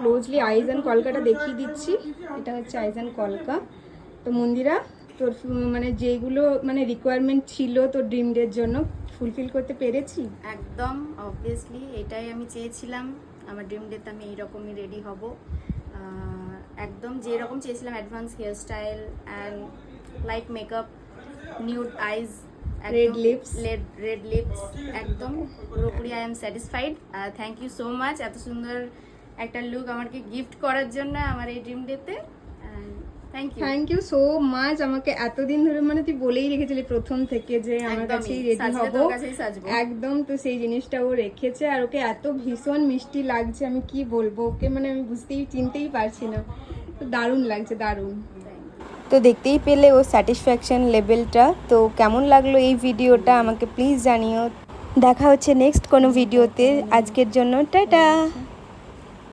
Closely eyes and Kolkata দেখিয়ে দিচ্ছি। এটা হচ্ছে আইজ অ্যান্ড কলকা। তো মন্দিরা, তোর মানে যেগুলো মানে রিকোয়ারমেন্ট ছিল তোর ড্রিম ডের জন্য ফুলফিল করতে পেরেছি? একদম অবভিয়াসলি এটাই আমি চেয়েছিলাম। আমার ড্রিম ডেতে আমি এইরকমই রেডি হব, একদম যেরকম চেয়েছিলাম। Advance hair style and light makeup, nude eyes, red lips, একদম পুরোপুরি I am satisfied. Thank you so much এত সুন্দর একটা লুক আমাকে গিফট করার জন্য আমার এই ড্রিম ডেতে। Thank you so much. আমাকে এতদিন ধরে মানে তুই বলেই রেখেছিলি প্রথম থেকে যে আমার কাছেই রেডি হবো, একদম। তো সেই জিনিসটা ও রেখেছে, আর ওকে এত ভীষণ মিষ্টি লাগছে, আমি কি বলবো ওকে, মানে আমি চিনতেই পারছি না। তো দারুণ লাগছে, দারুণ। তো দেখতেই পেলে ও স্যাটিসফ্যাকশন লেভেলটা। তো কেমন লাগলো এই ভিডিওটা আমাকে প্লিজ জানিও। দেখা হচ্ছে নেক্সট কোনো ভিডিওতে। আজকের জন্য টাটা।